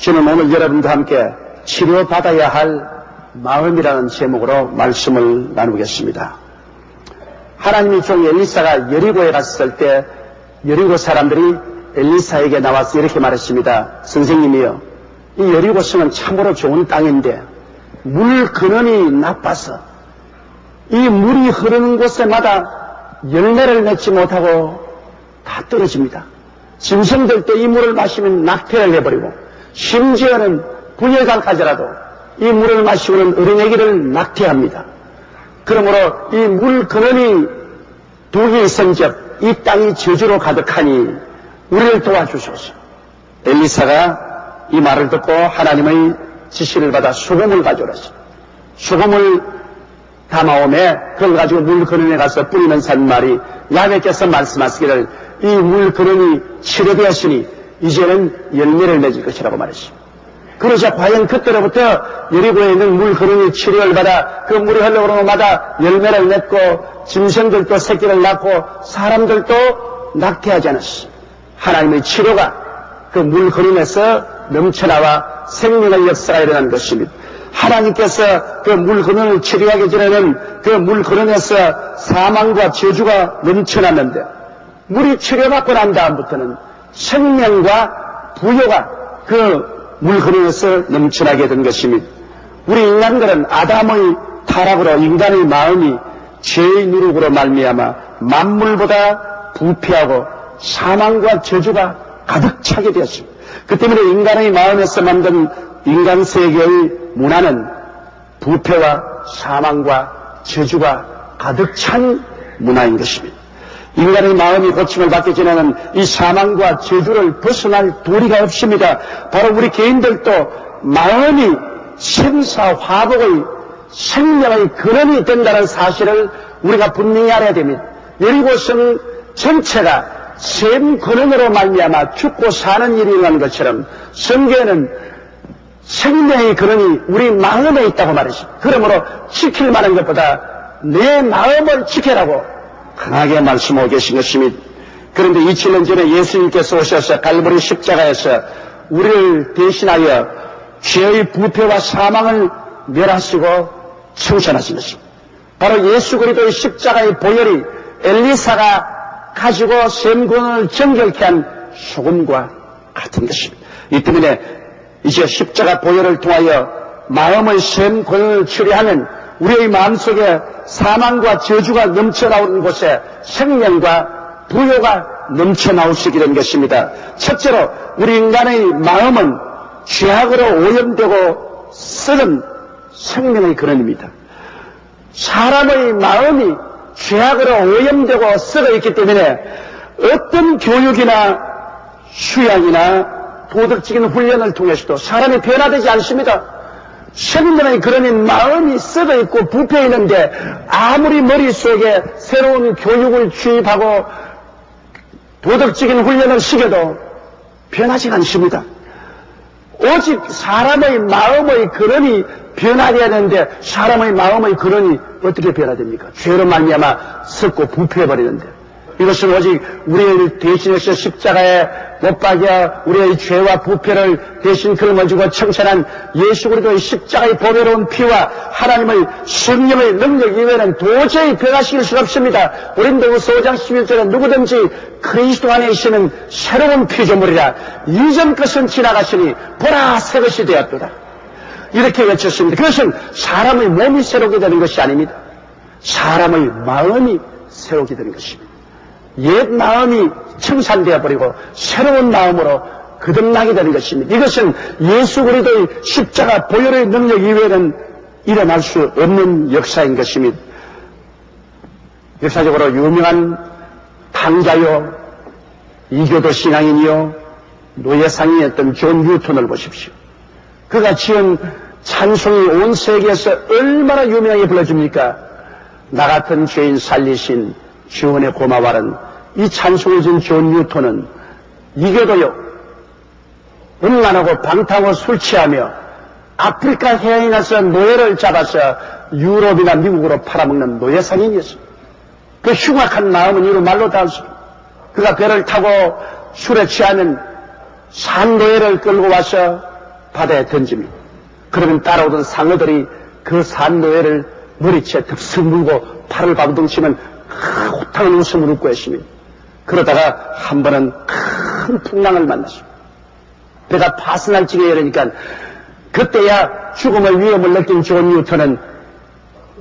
저는 오늘 여러분과 함께 치료받아야 할 마음이라는 제목으로 말씀을 나누겠습니다. 하나님의 종 엘리사가 여리고에 갔을 때 여리고 사람들이 엘리사에게 나와서 이렇게 말했습니다. 선생님이요, 이 여리고성은 참으로 좋은 땅인데 물 근원이 나빠서 이 물이 흐르는 곳에마다 열매를 맺지 못하고 다 떨어집니다. 짐승들도 이 물을 마시면 낙태를 해버리고 심지어는 분열강까지라도 이 물을 마시고는 어린애기를 낙태합니다. 그러므로 이 물 근원이 독이 있은즉 이 땅이 저주로 가득하니 우리를 도와주소서. 엘리사가 이 말을 듣고 하나님의 지시를 받아 소금을 가져오랬습니다. 소금을 담아오매 그걸 가지고 물 근원에 가서 뿌리면서 한 말이, 야훼께서 말씀하시기를 이 물 근원이 치료되었으니 이제는 열매를 맺을 것이라고 말했습니다. 그러자 과연 그때로부터 여리고에 있는 물 근원이 치료를 받아 그 물이 흘러오는 곳마다 열매를 맺고 짐승들도 새끼를 낳고 사람들도 낙태하지 않았습니다. 하나님의 치료가 그 물 근원에서 넘쳐나와 생명의 역사가 일어난 것입니다. 하나님께서 그 물 근원을 치료하기 전에는 그 물 근원에서 사망과 저주가 넘쳐났는데 물이 치료받고 난 다음부터는 생명과 부요가 그 물 근원에서 넘쳐나게 된 것입니다. 우리 인간들은 아담의 타락으로 인간의 마음이 죄의 누룩으로 말미암아 만물보다 부패하고 사망과 저주가 가득 차게 되었습니다. 그 때문에 인간의 마음에서 만든 인간 세계의 문화는 부패와 사망과 저주가 가득 찬 문화인 것입니다. 인간의 마음이 고침을 받기 전에는 이 사망과 저주를 벗어날 도리가 없습니다. 바로 우리 개인들도 마음이 생사화복의 생명의 근원이 된다는 사실을 우리가 분명히 알아야 됩니다. 여리고성 전체가 셈 근원으로 말미암아 죽고 사는 일이 일어난 것처럼 성경에는 생명의 근원이 우리 마음에 있다고 말했습니다. 그러므로 지킬 만한 것보다 내 마음을 지켜라고 강하게 말씀하고 계신 것입니다. 그런데 2000년 전에 예수님께서 오셔서 갈보리 십자가에서 우리를 대신하여 죄의 부패와 사망을 멸하시고 청산하신 것입니다. 바로 예수 그리스도의 십자가의 보혈이 엘리사가 가지고 셈근원을 정결케 한 소금과 같은 것입니다. 이 때문에 이제 십자가 보혈을 통하여 마음의 셈근원을 치료하면 우리의 마음속에 사망과 저주가 넘쳐나오는 곳에 생명과 부요가 넘쳐나올 수 있게 된 것입니다. 첫째로 우리 인간의 마음은 죄악으로 오염되고 썩은 생명의 근원입니다. 사람의 마음이 죄악으로 오염되고 썩어 있기 때문에 어떤 교육이나 수양이나 도덕적인 훈련을 통해서도 사람이 변화되지 않습니다. 생명의 근원인 마음이 썩어 있고 부패 있는데 아무리 머릿속에 새로운 교육을 주입하고 도덕적인 훈련을 시켜도 변하지 않습니다. 오직 사람의 마음의 근원이 변화되어야 하는데 사람의 마음의 근원이 어떻게 변화됩니까? 죄로 말미암아 썩고 부패해버리는데 이것은 오직 우리를 대신해서 십자가에 못 박여 우리의 죄와 부패를 대신 걸머지고 청산한 예수 그리스도의 십자가의 보배로운 피와 하나님의 성령의 능력 이외에는 도저히 변화시킬 수가 없습니다. 고린도후서 5장 11절에 누구든지 그리스도 안에 있으면 새로운 피조물이라 이전 것은 지나갔으니 보라 새 것이 되었도다. 이렇게 외쳤습니다. 그것은 사람의 몸이 새롭게 되는 것이 아닙니다. 사람의 마음이 새롭게 되는 것입니다. 옛 마음이 청산되어 버리고 새로운 마음으로 거듭나게 되는 것입니다. 이것은 예수 그리스도의 십자가 보혈의 능력 이외에는 일어날 수 없는 역사인 것입니다. 역사적으로 유명한 강자요 이교도 신앙인이요 노예상이었던 존 뉴턴을 보십시오. 그가 지은 찬송이 온 세계에서 얼마나 유명하게 불러줍니까? 나 같은 죄인 살리신 주원의 고마워는 이 찬송을 지은 존 뉴턴은 이교도요 음란하고 방탕하고 술 취하며 아프리카 해안에 나서 노예를 잡아서 유럽이나 미국으로 팔아먹는 노예상인이었습니다. 그 흉악한 마음은 이루 말로 다 할 수 없습니다. 그가 배를 타고 술에 취하면 산노예를 끌고 와서 바다에 던집니다. 그러면 따라오던 상어들이 그 산노예를 머리채 득슥 물고 팔을 바둥치면 호탕한 웃음을 웃고 했습니다. 그러다가 한 번은 큰 풍랑을 만났습니다. 배가 파선할 지경에 이르니까 그때야 죽음의 위험을 느낀 존 뉴턴은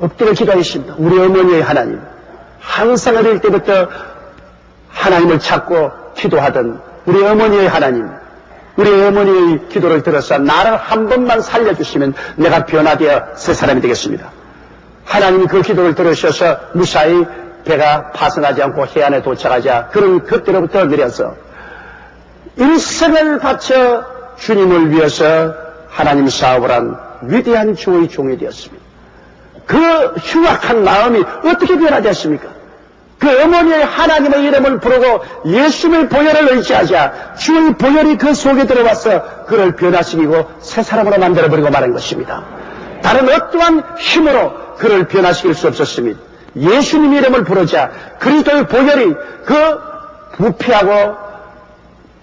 엎드려 기도했습니다. 우리 어머니의 하나님, 항상 어릴 때부터 하나님을 찾고 기도하던 우리 어머니의 하나님, 우리 어머니의 기도를 들어서 나를 한 번만 살려주시면 내가 변화되어 새 사람이 되겠습니다. 하나님이 그 기도를 들으셔서 무사히 배가 파손하지 않고 해안에 도착하자 그런 그때로부터 내려서 일생을 바쳐 주님을 위해서 하나님 사업을 한 위대한 주의 종이 되었습니다. 그 흉악한 마음이 어떻게 변화되었습니까? 그 어머니의 하나님의 이름을 부르고 예수님의 보혈을 의지하자 주의 보혈이 그 속에 들어와서 그를 변화시키고 새 사람으로 만들어버리고 말한 것입니다. 다른 어떠한 힘으로 그를 변화시킬 수 없었습니다. 예수님 이름을 부르자 그리스도의 보혈이 그 부패하고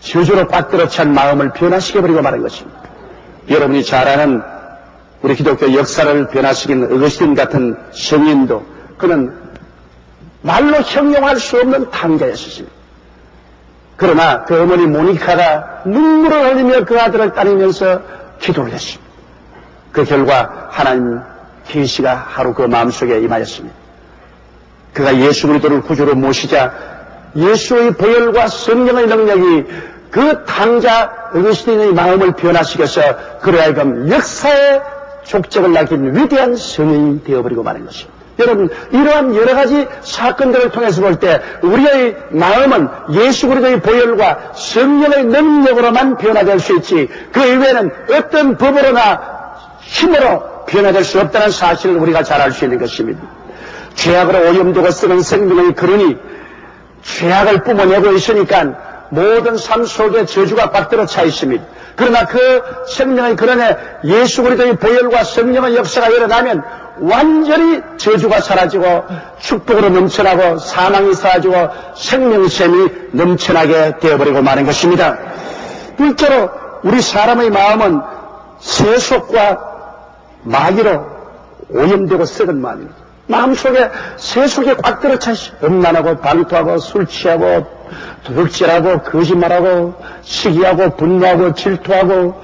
저주로 꽉들어 찬 마음을 변화시켜버리고 말한 것입니다. 여러분이 잘 아는 우리 기독교 역사를 변화시킨 어거스틴 같은 성인도 그는 말로 형용할 수 없는 탕자였습니다. 그러나 그 어머니 모니카가 눈물을 흘리며 그 아들을 따르면서 기도를 했습니다. 그 결과 하나님 계시가 하루 그 마음속에 임하였습니다. 그가 예수 그리스도를 구주로 모시자 예수의 보혈과 성령의 능력이 그 탕자 어거스틴의 마음을 변화시켜서 그로 하여금 역사의 족적을 남긴 위대한 성인이 되어버리고 마는 것입니다. 여러분, 이러한 여러 가지 사건들을 통해서 볼 때 우리의 마음은 예수 그리스도의 보혈과 성령의 능력으로만 변화될 수 있지 그 이외에는 어떤 법으로나 힘으로 변화될 수 없다는 사실을 우리가 잘 알 수 있는 것입니다. 죄악으로 오염되고 썩은 생명의 그러니 죄악을 뿜어내고 있으니까 모든 삶 속에 저주가 꽉들어 차 있습니다. 그러나 그 생명의 그런에 예수 그리스도의 보혈과 성령의 역사가 일어나면 완전히 저주가 사라지고 축복으로 넘쳐나고 사망이 사라지고 생명샘이 넘쳐나게 되어버리고 마는 것입니다. 둘째로 우리 사람의 마음은 세속과 마귀로 오염되고 썩은 마음입니다. 마음속에 세속에 꽉 들어차 음란하고 방토하고 술 취하고 도둑질하고 거짓말하고 시기하고 분노하고 질투하고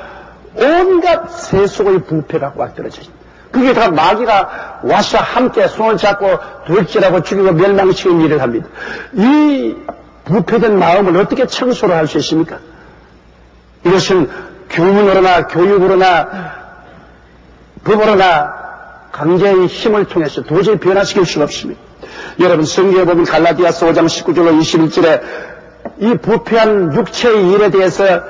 온갖 세속의 부패가 꽉 들어차 있습니다. 그게 다 마귀가 와서 함께 손을 잡고 도둑질하고 죽이고 멸망시키는 일을 합니다. 이 부패된 마음을 어떻게 청소를 할 수 있습니까? 이것은 교문으로나 교육으로나 법으로나 강제의 힘을 통해서 도저히 변화시킬 수가 없습니다. 여러분 성경에 보면 갈라디아서 5장 19절로 21절에 이 부패한 육체의 일에 대해서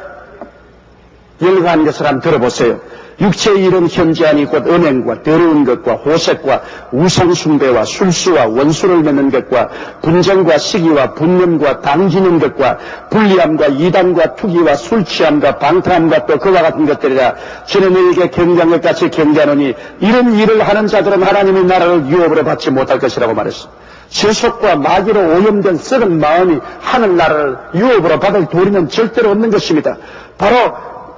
열거한 것을 한번 들어보세요. 육체의 일은 현재하니 곧 음행과 더러운 것과 호색과 우상숭배와 술수와 원수를 맺는 것과 분쟁과 시기와 분념과 당지는 것과 불리함과 이단과 투기와 술취함과 방탕함과 또 그와 같은 것들이라. 전에 너희에게 경계한 것 같이 경계하노니 이런 일을 하는 자들은 하나님의 나라를 유업으로 받지 못할 것이라고 말했습니다. 세속과 마귀로 오염된 썩은 마음이 하늘나라를 유업으로 받을 도리는 절대로 없는 것입니다. 바로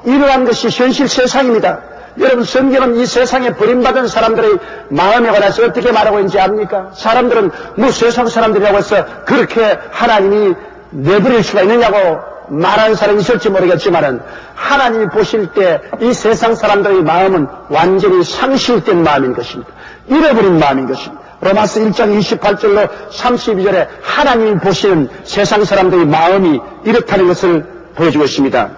이러한 것이 현실 세상입니다. 여러분 성경은 이 세상에 버림받은 사람들의 마음에 관해서 어떻게 말하고 있는지 압니까? 사람들은 뭐 세상 사람들이라고 해서 그렇게 하나님이 내버릴 수가 있느냐고 말하는 사람이 있을지 모르겠지만은 하나님이 보실 때 이 세상 사람들의 마음은 완전히 상실된 마음인 것입니다. 잃어버린 마음인 것입니다. 로마서 1장 28절로 32절에 하나님이 보시는 세상 사람들의 마음이 이렇다는 것을 보여주고 있습니다.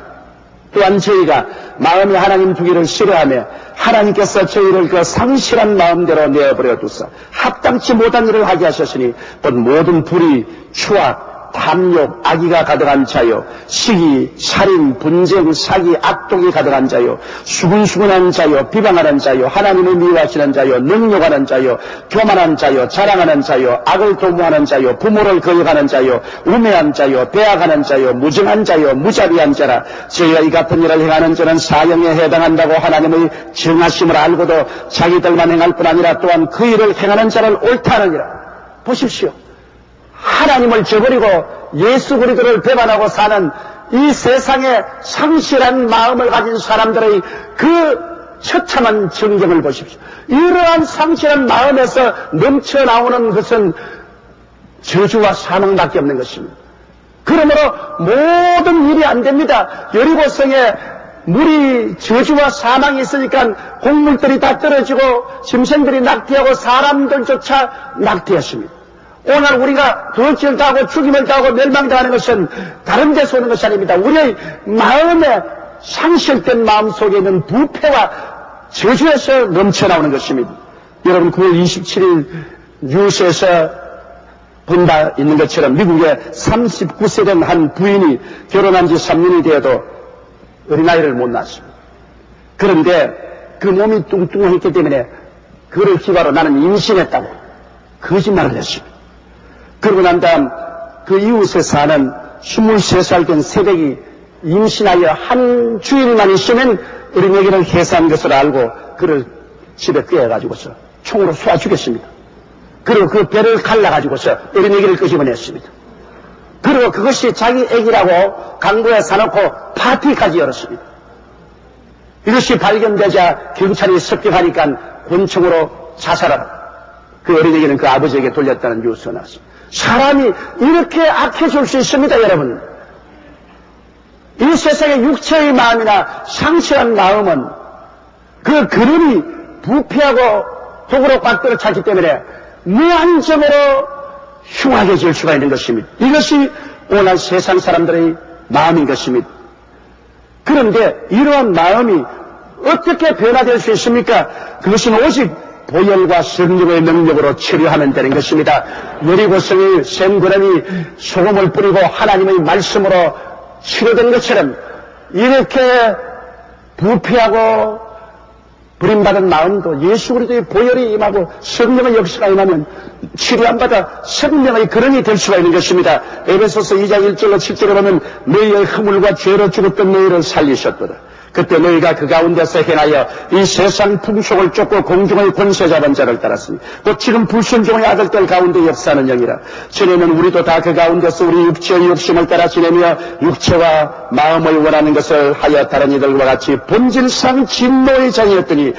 또한 저희가 마음이 하나님 두기를 싫어하며 하나님께서 저희를 그 상실한 마음대로 내어버려 두사 합당치 못한 일을 하게 하셨으니 곧 모든 불의, 추악, 탐욕, 악의가 가득한 자요, 시기, 살인, 분쟁, 사기, 악독이 가득한 자요, 수근수근한 자요, 비방하는 자요, 하나님을 미워하시는 자요, 능욕하는 자요, 교만한 자요, 자랑하는 자요, 악을 도모하는 자요, 부모를 거역하는 자요, 우매한 자요, 배악하는 자요, 무정한 자요, 무자비한 자라. 저희가 이 같은 일을 행하는 자는 사형에 해당한다고 하나님의 정하심을 알고도 자기들만 행할 뿐 아니라 또한 그 일을 행하는 자를 옳다 하느니라. 보십시오. 하나님을 저버리고 예수 그리스도를 배반하고 사는 이 세상에 상실한 마음을 가진 사람들의 그 처참한 정경을 보십시오. 이러한 상실한 마음에서 넘쳐나오는 것은 저주와 사망밖에 없는 것입니다. 그러므로 모든 일이 안 됩니다. 여리고성에 물이 저주와 사망이 있으니까 곡물들이 다 떨어지고 짐승들이 낙태하고 사람들조차 낙태했습니다. 오늘 우리가 돌질을 당하고 죽임을 당하고 멸망당하는 것은 다른 데서 오는 것이 아닙니다. 우리의 마음에 상실된 마음 속에 있는 부패와 저주에서 넘쳐나오는 것입니다. 여러분 9월 27일 뉴스에서 본 바 있는 것처럼 미국의 39세 된 한 부인이 결혼한 지 3년이 되어도 어린아이를 못 낳았습니다. 그런데 그 몸이 뚱뚱했기 때문에 그를 기바로 나는 임신했다고 거짓말을 했습니다. 그러고 난 다음 그 이웃에 사는 23살 된 새댁이 임신하여 한 주일만 있으면 어린애기를 해산한 것을 알고 그를 집에 꿰어가지고서 총으로 쏘아 죽였습니다. 그리고 그 배를 갈라가지고서 어린애기를 끄집어냈습니다. 그리고 그것이 자기 애기라고 강도에 사놓고 파티까지 열었습니다. 이것이 발견되자 경찰이 습격하니까 권총으로 자살하라. 그 어린애기는 그 아버지에게 돌렸다는 뉴스가 나왔습니다. 사람이 이렇게 악해질 수 있습니다, 여러분. 이 세상의 육체의 마음이나 상실한 마음은 그 그림이 부패하고 독으로 꽉들어 찼기 때문에 무한정으로 흉악해질 수가 있는 것입니다. 이것이 오늘 세상 사람들의 마음인 것입니다. 그런데 이러한 마음이 어떻게 변화될 수 있습니까? 그것은 오직 보혈과 성령의 능력으로 치료하면 되는 것입니다. 여리고성이 샘구름이 소금을 뿌리고 하나님의 말씀으로 치료된 것처럼 이렇게 부패하고 버림받은 마음도 예수 그리스도의 보혈이 임하고 성령의 역사가 임하면 치료 안 받아 생명의 근원이 될 수가 있는 것입니다. 에베소서 2장 1절로 7절에 보면 너희의 허물과 죄로 죽었던 너희를 살리셨도다. 그때 너희가 그 가운데서 행하여 이 세상 풍속을 쫓고 공중의 권세 잡은 자를 따랐으니 또 지금 불순종의 아들들 가운데 역사하는 영이라. 전에는 우리도 다 그 가운데서 우리 육체의 욕심을 따라 지내며 육체와 마음을 원하는 것을 하여 다른 이들과 같이 본질상 진노의 자녀였더니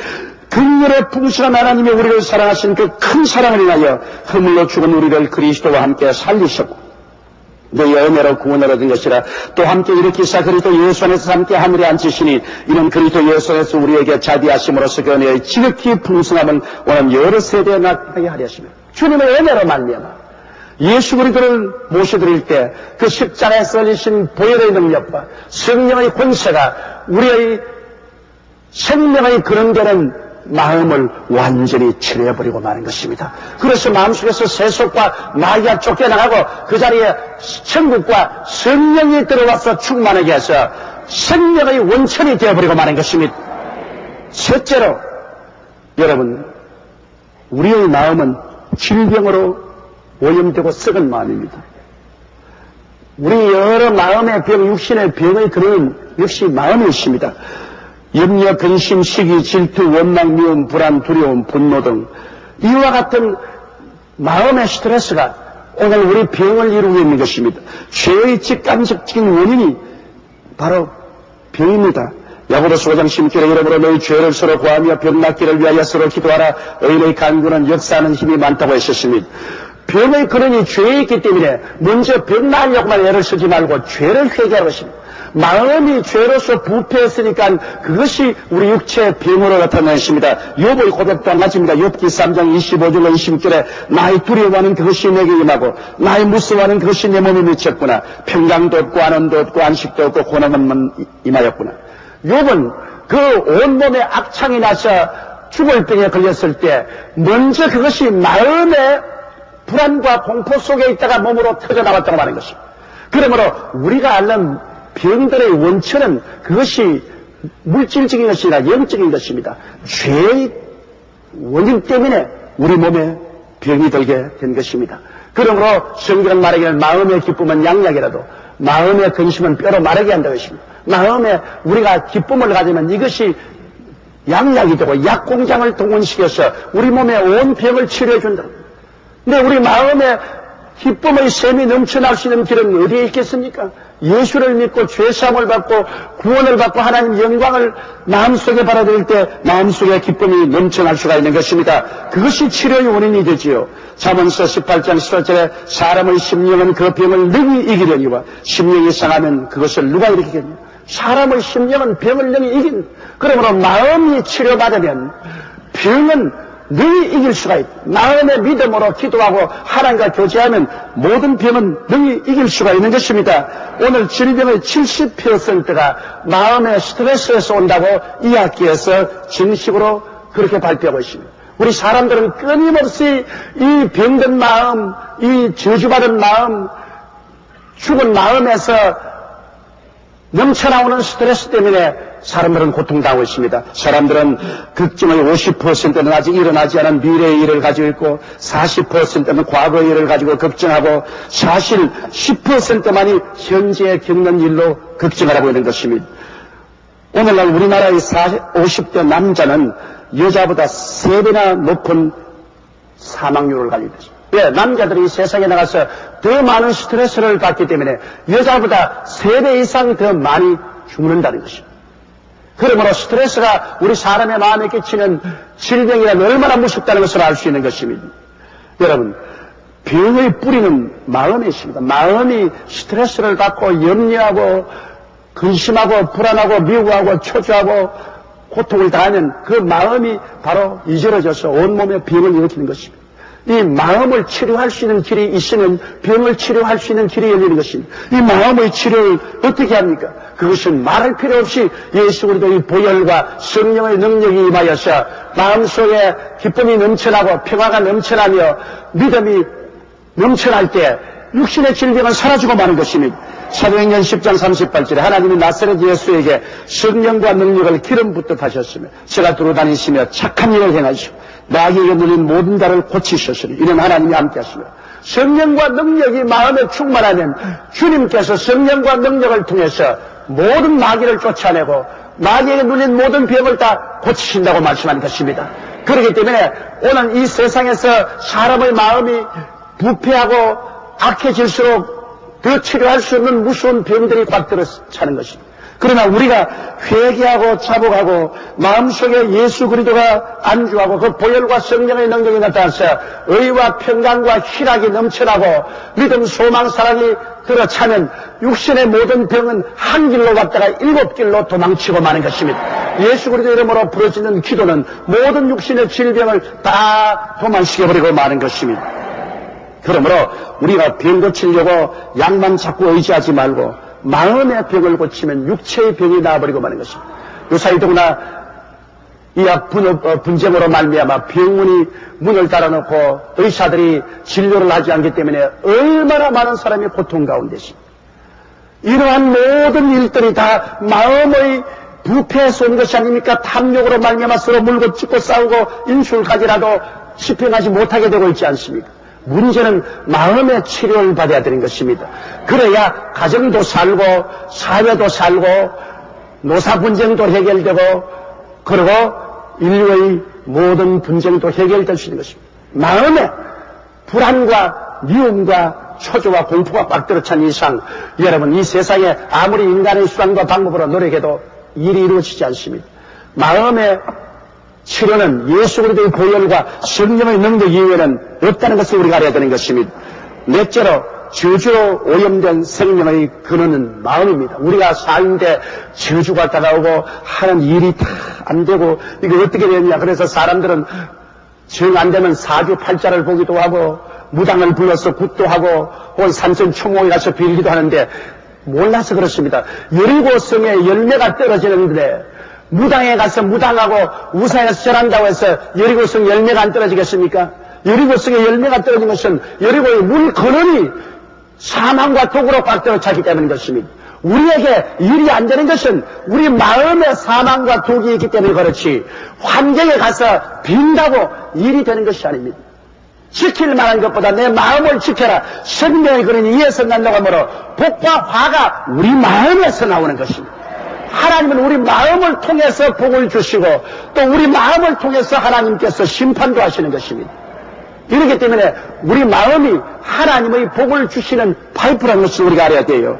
긍휼의 풍성한 하나님이 우리를 사랑하신 그 큰 사랑을 인하여 허물로 죽은 우리를 그리스도와 함께 살리셨고 너희의 은혜로 구원을 얻은 것이라. 또 함께 일으키사 그리스도 예수 안에서 함께 하늘에 앉히시니 이는 그리스도 예수 안에서 우리에게 자비하심으로써 그 은혜의 지극히 풍성함은 오는 여러 세대에 나타나게 하려 하시며 주님의 은혜로 말미암아 예수 그리스도를 모셔드릴 때 그 십자가에 썰리신 보혈의 능력과 성령의 권세가 우리의 생명의 근원되는 마음을 완전히 치료해버리고 마는 것입니다. 그래서 마음속에서 세속과 마귀가 쫓겨나가고 그 자리에 천국과 성령이 들어와서 충만하게 해서 생명의 원천이 되어버리고 마는 것입니다. 셋째로 여러분, 우리의 마음은 질병으로 오염되고 썩은 마음입니다. 우리 여러 마음의 병, 육신의 병의 근원은 역시 마음이 있습니다. 염려, 근심, 시기, 질투, 원망, 미움, 불안, 두려움, 분노 등 이와 같은 마음의 스트레스가 오늘 우리 병을 이루고 있는 것입니다. 죄의 직간접적인 원인이 바로 병입니다. 야고보서 5장 16절에 이러므로 너희 죄를 서로 구하며 병 낫기를 위하여 서로 기도하라. 의인의 간구는 역사하는 힘이 많다고 했었습니다. 병의 근원이 죄에 있기 때문에 먼저 병 나으려고만 애를 쓰지 말고 죄를 회개하는 것입니다. 마음이 죄로서 부패했으니까 그것이 우리 육체의 병으로 나타나는 것입니다. 욥의 고백도 마찬가지입니다. 욥기 3장 25절로 26절에 나의 두려워하는 그것이 내게 임하고 나의 무서워하는 그것이 내 몸에 미쳤구나. 평강도 없고 안원도 없고 안식도 없고 고난만 임하였구나. 욥은 그 온몸에 악창이 나서 죽을 병에 걸렸을 때 먼저 그것이 마음의 불안과 공포 속에 있다가 몸으로 터져나왔다고 하는 것입니다. 그러므로 우리가 앓는 병들의 원천은 그것이 물질적인 것이 아니라 영적인 것입니다. 죄의 원인 때문에 우리 몸에 병이 들게 된 것입니다. 그러므로 성경은 말하기를 마음의 기쁨은 양약이라도 마음의 근심은 뼈로 마르게 한다고 했습니다. 마음에 우리가 기쁨을 가지면 이것이 양약이 되고 약공장을 동원시켜서 우리 몸의 온 병을 치료해 준다. 근데 우리 마음에 기쁨의 샘이 넘쳐날 수 있는 길은 어디에 있겠습니까? 예수를 믿고 죄사함을 받고 구원을 받고 하나님 영광을 마음속에 받아들일 때 마음속에 기쁨이 넘쳐날 수가 있는 것입니다. 그것이 치료의 원인이 되지요. 잠언서 18장 18절에 사람의 심령은 그 병을 능히 이기려니와 심령이 상하면 그것을 누가 일으키겠냐. 사람의 심령은 병을 능히 이긴. 그러므로 마음이 치료받으면 병은 능히 이길 수가 있다. 마음의 믿음으로 기도하고 하나님과 교제하면 모든 병은 능히 이길 수가 있는 것입니다. 오늘 질병의 70%가 마음의 스트레스에서 온다고 이 학기에서 정식으로 그렇게 발표하고 있습니다. 우리 사람들은 끊임없이 이 병든 마음, 이 저주받은 마음, 죽은 마음에서 넘쳐나오는 스트레스 때문에 사람들은 고통당하고 있습니다. 사람들은 걱정의 50%는 아직 일어나지 않은 미래의 일을 가지고 있고 40%는 과거의 일을 가지고 걱정하고 사실 10%만이 현재 겪는 일로 걱정을 하고 있는 것입니다. 오늘날 우리나라의 50대 남자는 여자보다 3배나 높은 사망률을 가지고 있습니다. 왜? 남자들이 이 세상에 나가서 더 많은 스트레스를 받기 때문에 여자보다 3배 이상 더 많이 죽는다는 것입니다. 그러므로 스트레스가 우리 사람의 마음에 끼치는 질병이란 얼마나 무섭다는 것을 알 수 있는 것입니다. 여러분, 병의 뿌리는 마음에 있습니다. 마음이 스트레스를 받고 염려하고 근심하고 불안하고 미워하고 초조하고 고통을 당하면 그 마음이 바로 이절어져서 온몸에 병을 일으키는 것입니다. 이 마음을 치료할 수 있는 길이 있으면 병을 치료할 수 있는 길이 열리는 것입니다. 이 마음의 치료를 어떻게 합니까? 그것은 말할 필요 없이 예수 그리스도의 보혈과 성령의 능력이 임하여서 마음속에 기쁨이 넘쳐나고 평화가 넘쳐나며 믿음이 넘쳐날 때 육신의 질병은 사라지고 마는 것입니다. 사도행전 10장 38절에 하나님이 나사렛 예수에게 성령과 능력을 기름 붓듯 하셨으며 제가 돌아다니시며 착한 일을 행하시고 마귀에게 눌린 모든 자를 고치셨으니 이는 하나님이 함께 하시며 성령과 능력이 마음에 충만하면 주님께서 성령과 능력을 통해서 모든 마귀를 쫓아내고 마귀에게 눌린 모든 병을 다 고치신다고 말씀하는 것입니다. 그렇기 때문에 오늘 이 세상에서 사람의 마음이 부패하고 악해질수록 더 치료할 수 없는 무서운 병들이 꽉들어 차는 것입니다. 그러나 우리가 회개하고 자복하고 마음속에 예수 그리스도가 안주하고 그 보혈과 성령의 능력이 나타나서 의와 평강과 희락이 넘쳐나고 믿음, 소망, 사랑이 들어차면 육신의 모든 병은 한 길로 갔다가 7길로 도망치고 마는 것입니다. 예수 그리스도 이름으로 부르짖는 기도는 모든 육신의 질병을 다 도망시켜버리고 마는 것입니다. 그러므로 우리가 병 고치려고 약만 자꾸 의지하지 말고 마음의 병을 고치면 육체의 병이 나아버리고 마는 것입니다. 요사이 더구나 이 분쟁으로 말미암아 병원이 문을 닫아놓고 의사들이 진료를 하지 않기 때문에 얼마나 많은 사람이 고통 가운데 있습니다. 이러한 모든 일들이 다 마음의 부패에서 온 것이 아닙니까? 탐욕으로 말미암아 서로 물고 찢고 싸우고 인술까지라도 집행하지 못하게 되고 있지 않습니까? 문제는 마음의 치료를 받아야 되는 것입니다. 그래야 가정도 살고 사회도 살고 노사 분쟁도 해결되고 그리고 인류의 모든 분쟁도 해결될 수 있는 것입니다. 마음에 불안과 미움과 초조와 공포가 꽉 들어찬 이상 여러분 이 세상에 아무리 인간의 수단과 방법으로 노력해도 일이 이루어지지 않습니다. 마음의 치료는 예수 그리스도의 보혈과 성령의 능력 이외에는 없다는 것을 우리가 알아야 되는 것입니다. 넷째로 저주로 오염된 생명의 근원은 마음입니다. 우리가 사는데 저주가 다가오고 하는 일이 다 안 되고 이게 어떻게 되느냐. 그래서 사람들은 정 안 되면 사주팔자를 보기도 하고 무당을 불러서 굿도 하고 혹은 산천 초목에 가서 빌기도 하는데 몰라서 그렇습니다. 여리고 성에 열매가 떨어지는데 무당에 가서 무당하고 우사에서 절한다고 해서 여리고성 열매가 안 떨어지겠습니까? 여리고성에 열매가 떨어진 것은 여리고의 물 근원이 사망과 독으로 꽉 들어차기 때문인 것입니다. 우리에게 일이 안 되는 것은 우리 마음에 사망과 독이 있기 때문에 그렇지 환경에 가서 빈다고 일이 되는 것이 아닙니다. 지킬 만한 것보다 내 마음을 지켜라. 생명의 근원이 이에서 난다고 하므로 복과 화가 우리 마음에서 나오는 것입니다. 하나님은 우리 마음을 통해서 복을 주시고 또 우리 마음을 통해서 하나님께서 심판도 하시는 것입니다. 이렇기 때문에 우리 마음이 하나님의 복을 주시는 파이프라는 것을 우리가 알아야 돼요.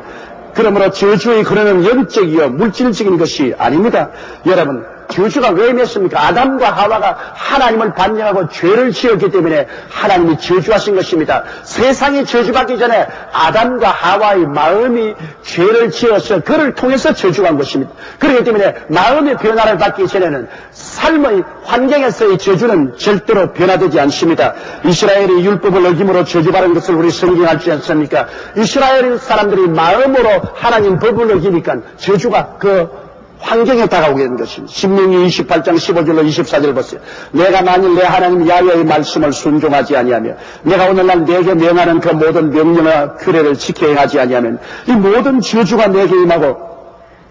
그러므로 저주의 근원은 영적이요 물질적인 것이 아닙니다. 여러분, 저주가 왜 맺습니까? 아담과 하와가 하나님을 반역하고 죄를 지었기 때문에 하나님이 저주하신 것입니다. 세상이 저주받기 전에 아담과 하와의 마음이 죄를 지어서 그를 통해서 저주한 것입니다. 그렇기 때문에 마음의 변화를 받기 전에는 삶의 환경에서의 저주는 절대로 변화되지 않습니다. 이스라엘이 율법을 어김으로 저주받은 것을 우리 성경에 알지 않습니까? 이스라엘 사람들이 마음으로 하나님 법을 어기니까 저주가 그 환경에 다가오게 된 것입니다. 신명기 28장 15절로 24절 보세요. 내가 만일 내 하나님 야훼의 말씀을 순종하지 아니하며 내가 오늘날 내게 명하는 그 모든 명령과 규례를 지켜 행하지 아니하면 이 모든 저주가 내게 임하고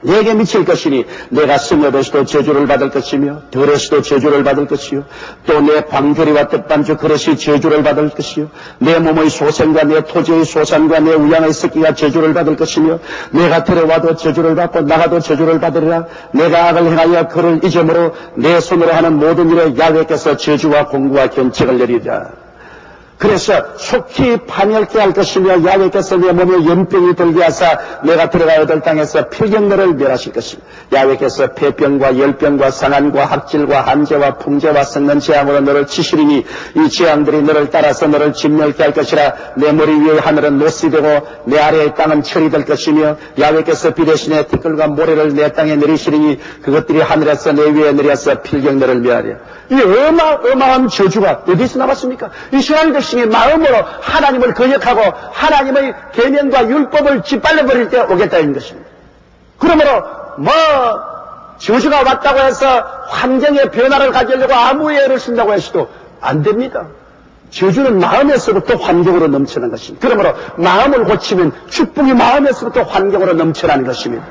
내게 미칠 것이니 내가 성읍에서도 저주를 받을 것이며 들에서도 저주를 받을 것이요 또 내 광교리와 떡반죽 그릇이 저주를 받을 것이요 내 몸의 소생과 내 토지의 소산과 내 우양의 새끼가 저주를 받을 것이며 내가 들어와도 저주를 받고 나가도 저주를 받으리라. 내가 악을 행하여 그를 잊음으로 내 손으로 하는 모든 일에 야훼께서 저주와 공구와 견책을 내리리라. 그래서 속히 파멸케 할 것이며 야훼께서 내 몸에 연병이 들게 하사 내가 들어가야 될 땅에서 필경너를 멸하실 것입니다. 야훼께서 폐병과 열병과 상한과 학질과 한재와 풍재와 썩는 재앙으로 너를 치시리니 이 재앙들이 너를 따라서 너를 진멸케 할 것이라. 내 머리 위의 하늘은 노시 되고 내 아래의 땅은 철이 될 것이며 야훼께서 비 대신에 티끌과 모래를 내 땅에 내리시리니 그것들이 하늘에서 내 위에 내려서 필경너를 멸하리라. 이 어마어마한 저주가 어디서 나왔습니까? 이스라엘 백성이 마음으로 하나님을 거역하고 하나님의 계명과 율법을 짓밟아버릴 때 오겠다는 것입니다. 그러므로 저주가 왔다고 해서 환경의 변화를 가지려고 아무 애를 쓴다고 해서도 안 됩니다. 저주는 마음에서부터 환경으로 넘쳐나는 것입니다. 그러므로 마음을 고치면 축복이 마음에서부터 환경으로 넘쳐나는 것입니다.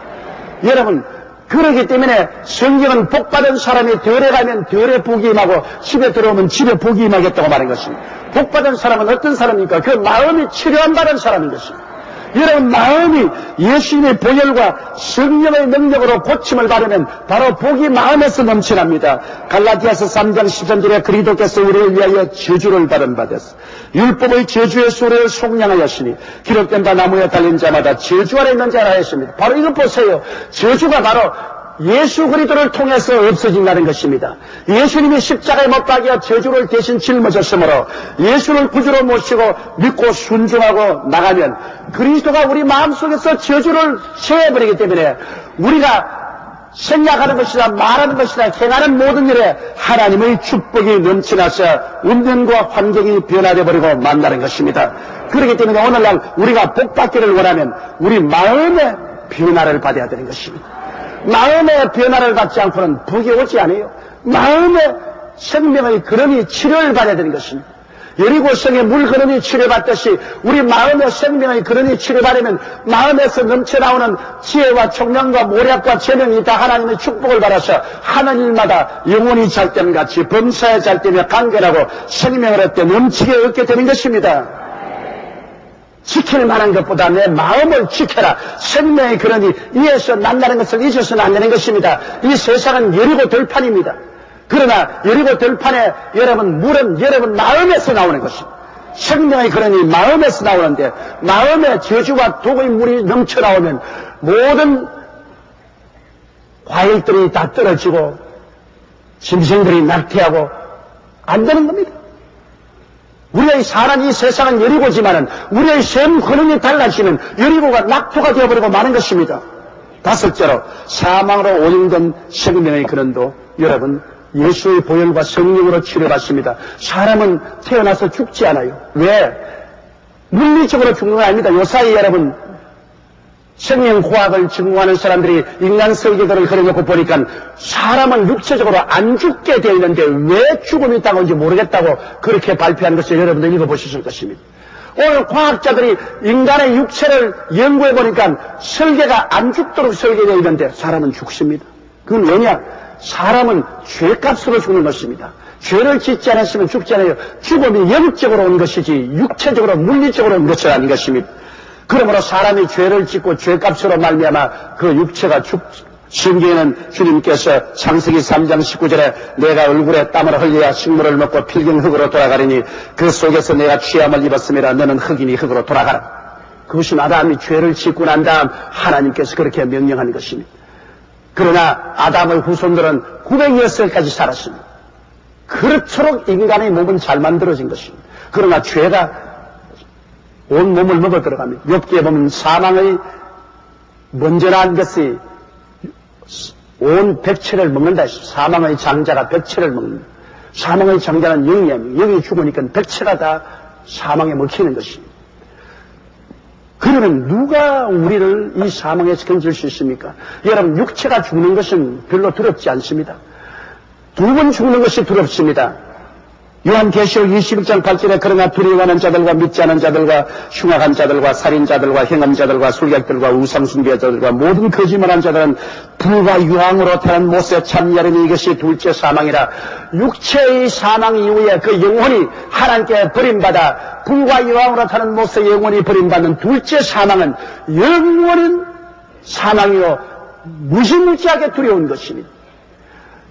여러분, 그러기 때문에 성경은 복받은 사람이 덜에 가면 덜에 복이 임하고 집에 들어오면 집에 복이 임하겠다고 말한 것입니다. 복받은 사람은 어떤 사람입니까? 그 마음이 치료받은 사람인 것입니다. 여러분, 마음이 예수님의 보혈과 성령의 능력으로 고침을 받으면 바로 복이 마음에서 넘쳐납니다. 갈라디아서 3장 13절에 그리스도께서 우리를 위하여 저주를 받은 바 되었어. 율법의 저주의 소리를 속량하였으니 기록된 바 나무에 달린 자마다 저주 아래 있는 자라 했습니다. 바로 이것 보세요. 저주가 바로 예수 그리스도를 통해서 없어진다는 것입니다. 예수님이 십자가에 못 박여 저주를 대신 짊어졌으므로 예수를 구주로 모시고 믿고 순종하고 나가면 그리스도가 우리 마음속에서 저주를 제어해버리기 때문에 우리가 생각하는 것이나 말하는 것이나 행하는 모든 일에 하나님의 축복이 넘쳐나서 운명과 환경이 변화되어 버리고 만나는 것입니다. 그렇기 때문에 오늘날 우리가 복받기를 원하면 우리 마음의 변화를 받아야 되는 것입니다. 마음의 변화를 받지 않고는 복이 오지 않아요. 마음의 생명의 근원이 치료를 받아야 되는 것입니다. 여리고성의 물 근원이 치료받듯이 우리 마음의 생명의 근원이 치료받으면 마음에서 넘쳐나오는 지혜와 총명과 모략과 재능이 다 하나님의 축복을 받아서 하는 일마다 영혼이 잘 때는 같이 범사에 잘 때며 간결하고 생명을 얻게 넘치게 얻게 되는 것입니다. 지킬 만한 것보다 내 마음을 지켜라. 생명의 근원이 이에서 난다는 것을 잊어서는 안 되는 것입니다. 이 세상은 여리고 들판입니다. 그러나 여리고 들판에 여러분 물은 여러분 마음에서 나오는 것입니다. 생명의 근원이 마음에서 나오는데 마음에 저주와 독의 물이 넘쳐 나오면 모든 과일들이 다 떨어지고 짐승들이 낙태하고 안 되는 겁니다. 우리의 사는 이 세상은 여리고지만은 우리의 셈 근원이 달라지면 여리고가 낙토가 되어버리고 마는 것입니다. 다섯째로 사망으로 오염된 생명의 근원도 여러분 예수의 보혈과 성령으로 치료받습니다. 사람은 태어나서 죽지 않아요. 왜? 물리적으로 죽는 건 아닙니다. 요사이 여러분 생명과학을 전공하는 사람들이 인간 설계도를 그려놓고 보니까 사람은 육체적으로 안 죽게 되어 있는데 왜 죽음이 있다고 하는지 모르겠다고 그렇게 발표한 것을 여러분들 읽어보셨을 것입니다. 오늘 과학자들이 인간의 육체를 연구해 보니까 설계가 안 죽도록 설계되어 있는데 사람은 죽습니다. 그건 왜냐? 사람은 죄값으로 죽는 것입니다. 죄를 짓지 않았으면 죽지 않아요. 죽음이 영적으로 온 것이지 육체적으로 물리적으로 온 것은 아닌 것입니다. 그러므로 사람이 죄를 짓고 죄값으로 말미암아 그 육체가 신기에는 주님께서 창세기 3장 19절에 내가 얼굴에 땀을 흘려야 식물을 먹고 필경 흙으로 돌아가리니 그 속에서 내가 취함을 입었음이라 너는 흙이니 흙으로 돌아가라. 그것은 아담이 죄를 짓고 난 다음 하나님께서 그렇게 명령한 것입니다. 그러나 아담의 후손들은 900여살까지 살았습니다. 그렇도록 인간의 몸은 잘 만들어진 것입니다. 그러나 죄가 온 몸을 먹어 들어갑니다. 욥기에 보면 사망의 먼저 난 것이 온 백체를 먹는다 했습니다. 사망의 장자가 백체를 먹는다. 사망의 장자는 영이야. 영이 죽으니까 백체가 다 사망에 먹히는 것입니다. 그러면 누가 우리를 이 사망에서 건질 수 있습니까? 여러분, 육체가 죽는 것은 별로 두렵지 않습니다. 2번 죽는 것이 두렵습니다. 요한계시록 21장 8절에 그러나 두려워하는 자들과 믿지 않은 자들과 흉악한 자들과 살인자들과 행함자들과 술객들과 우상숭배자들과 모든 거짓말한 자들은 불과 유황으로 태어난 못에 참여하는 이것이 둘째 사망이라. 육체의 사망 이후에 그 영혼이 하나님께 버림받아 불과 유황으로 태어난 못에 영혼이 버림받는 둘째 사망은 영원한 사망이요 무시무시하게 두려운 것입니다.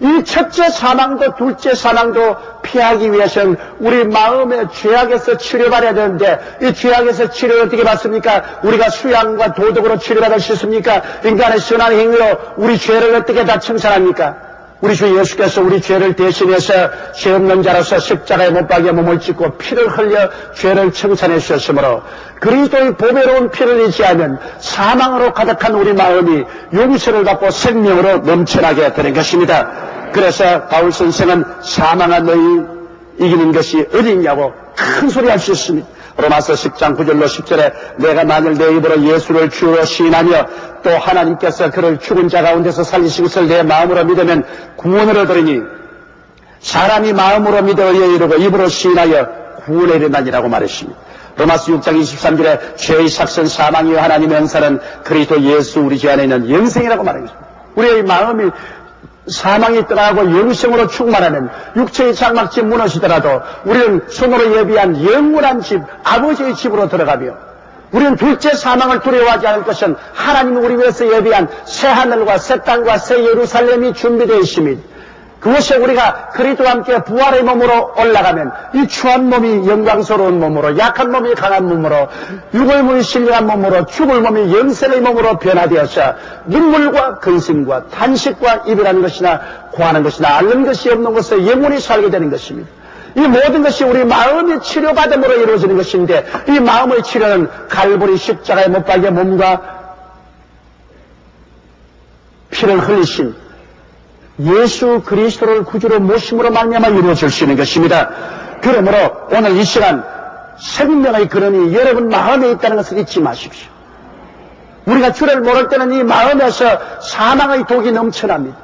이 첫째 사망도 둘째 사망도 피하기 위해서는 우리 마음의 죄악에서 치료받아야 되는데 이 죄악에서 치료를 어떻게 받습니까? 우리가 수양과 도덕으로 치료받을 수 있습니까? 인간의 선한 행위로 우리 죄를 어떻게 다 청산합니까? 우리 주 예수께서 우리 죄를 대신해서 죄 없는 자로서 십자가에 못 박여 몸을 찢고 피를 흘려 죄를 청산해 주셨으므로 그리스도의 보배로운 피를 의지하면 사망으로 가득한 우리 마음이 용서를 받고 생명으로 넘쳐나게 되는 것입니다. 그래서 바울 선생은 사망한 너희 이기는 것이 어디냐고 큰 소리 할 수 있습니다. 로마서 10장 9절로 10절에 내가 만일 내 입으로 예수를 주로 시인하며 또 하나님께서 그를 죽은 자 가운데서 살리신 것을 내 마음으로 믿으면 구원을 얻으리니 사람이 마음으로 믿어 이르고 입으로 시인하여 구원에 이르나니라고 말했습니다. 로마서 6장 23절에 죄의 삭선 사망이요 하나님의 은사는 그리스도 예수 우리 죄 안에 있는 영생이라고 말하겠습니다. 우리의 마음이 사망이 떠나고 영생으로 충만하면 육체의 장막집 무너지더라도 우리는 손으로 예비한 영원한 집, 아버지의 집으로 들어가며 우리는 둘째 사망을 두려워하지 않을 것은 하나님이 우리 위해서 예비한 새 하늘과 새 땅과 새 예루살렘이 준비되어 있습니다. 그것이 우리가 그리스도와 함께 부활의 몸으로 올라가면 이 추한 몸이 영광스러운 몸으로, 약한 몸이 강한 몸으로, 육의 몸이 신령한 몸으로, 죽을 몸이 영생의 몸으로 변화되어서 눈물과 근심과 탄식과 이별하는 것이나 고하는 것이나 앓는 것이 없는 곳에 영원히 살게 되는 것입니다. 이 모든 것이 우리 마음의 치료받음으로 이루어지는 것인데 이 마음의 치료는 갈보리 십자가에 못 박여 몸과 피를 흘리신 예수 그리스도를 구주로 모심으로 말미암아 이루어질 수 있는 것입니다. 그러므로 오늘 이 시간 생명의 근원이 여러분 마음에 있다는 것을 잊지 마십시오. 우리가 주를 모를 때는 이 마음에서 사망의 독이 넘쳐납니다.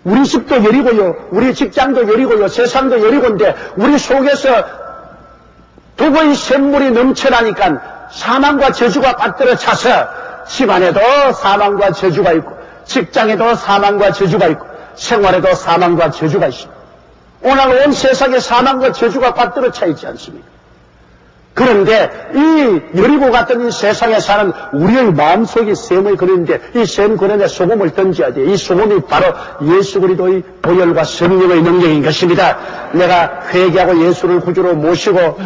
우리 집도 여리고요, 우리 직장도 여리고요, 세상도 여리고인데 우리 속에서 독의 샘물이 넘쳐나니까 사망과 저주가 빠뜨려 차서 집안에도 사망과 저주가 있고 직장에도 사망과 저주가 있고 생활에도 사망과 저주가 있습니다. 오늘 온 세상에 사망과 저주가 빠뜨려 차 있지 않습니까? 그런데 이 여리고 같은 이 세상에 사는 우리의 마음속이 샘의 근원인데 이 샘 근원에 소금을 던져야 돼요. 이 소금이 바로 예수 그리스도의 보혈과 성령의 능력인 것입니다. 내가 회개하고 예수를 구주로 모시고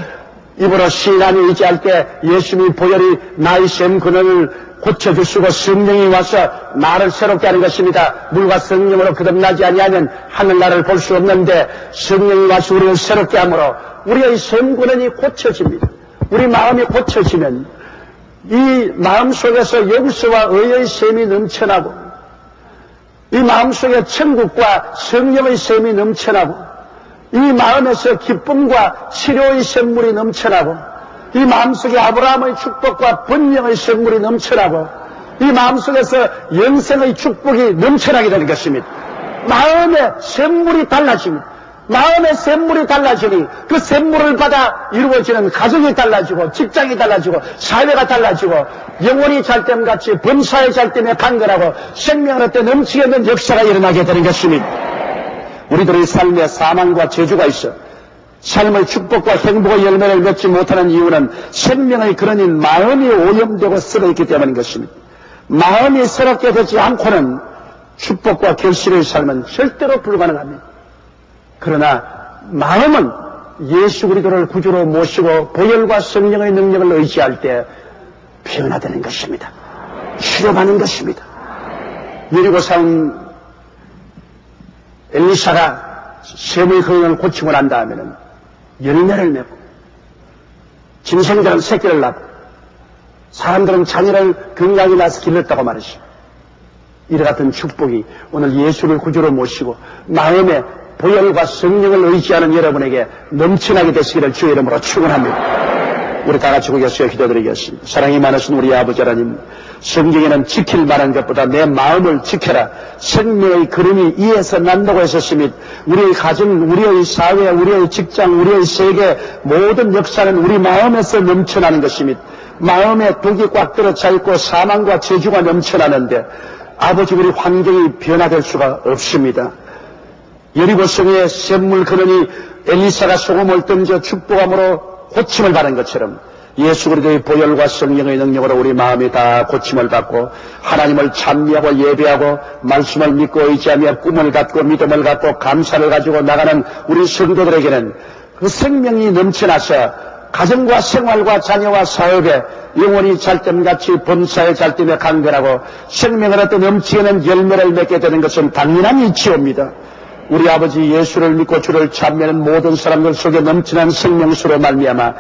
입으로 시인하며 의지할 때 예수님의 보혈이 나의 샘 근원을 고쳐주시고 성령이 와서 나를 새롭게 하는 것입니다. 물과 성령으로 거듭나지 아니하면 하늘나라를 볼 수 없는데 성령이 와서 우리를 새롭게 함으로 우리의 샘 근원이 고쳐집니다. 우리 마음이 고쳐지면 이 마음속에서 용서와 의의 샘이 넘쳐나고 이 마음속에 천국과 성령의 샘이 넘쳐나고 이 마음에서 기쁨과 치료의 샘물이 넘쳐나고 이 마음속에 아브라함의 축복과 번영의 샘물이 넘쳐나고 이 마음속에서 영생의 축복이 넘쳐나게 되는 것입니다. 마음의 샘물이 달라집니다. 마음의 샘물이 달라지니 그 샘물을 받아 이루어지는 가정이 달라지고 직장이 달라지고 사회가 달라지고 영혼이 잘됨같이 범사의 잘됨에 강건하고 생명을 얻되 넘치게 하는 역사가 일어나게 되는 것입니다. 우리들의 삶에 사망과 저주가 있어 삶의 축복과 행복의 열매를 맺지 못하는 이유는 생명의 근원인 마음이 오염되고 썩어 있기 때문인 것입니다. 마음이 새롭게 되지 않고는 축복과 결실의 삶은 절대로 불가능합니다. 그러나 마음은 예수 그리스도를 구주로 모시고 보혈과 성령의 능력을 의지할 때 변화되는 것입니다. 치료받는 것입니다. 여리고 사온 엘리사가 샘의 거인을 고치고 난 다음에는 열매를 맺고 짐승들은 새끼를 낳고 사람들은 자녀를 건강히 낳아서 길렀다고 말이죠. 이와 같은 축복이 오늘 예수를 구주로 모시고 마음에 보혈과 성령을 의지하는 여러분에게 넘쳐나게 되시기를 주의 이름으로 축원합니다. 우리 다 같이 고개서 기도드리겠습니다. 사랑이 많으신 우리 아버지 하나님, 성경에는 지킬 만한 것보다 내 마음을 지켜라, 생명의 걸음이 이에서 난다고 했었으니 우리의 가정, 우리의 사회, 우리의 직장, 우리의 세계 모든 역사는 우리 마음에서 넘쳐나는 것입니다. 마음에 독이 꽉 들어차 있고 사망과 저주가 넘쳐나는데 아버지, 우리 환경이 변화될 수가 없습니다. 여리고성의 샘물 근원이 엘리사가 소금을 던져 축복함으로 고침을 받은 것처럼 예수 그리스도의 보혈과 성령의 능력으로 우리 마음이 다 고침을 받고 하나님을 찬미하고 예배하고 말씀을 믿고 의지하며 꿈을 갖고 믿음을 갖고 감사를 가지고 나가는 우리 성도들에게는 그 생명이 넘쳐나서 가정과 생활과 자녀와 사업에 영혼이 잘됨같이 범사에 잘됨에 강변하고 생명을 얻어 넘치는 열매를 맺게 되는 것은 당연한 이치옵니다. 우리 아버지 예수를 믿고 주를 찬미하는 모든 사람들 속에 넘치는 생명수로 말미암아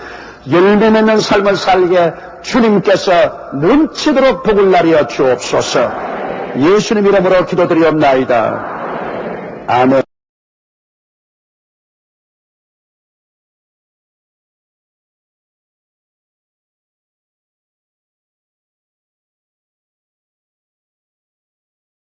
열매 맺는 삶을 살게 주님께서 넘치도록 복을 나려 주옵소서. 예수님 이름으로 기도드리옵나이다. 아멘.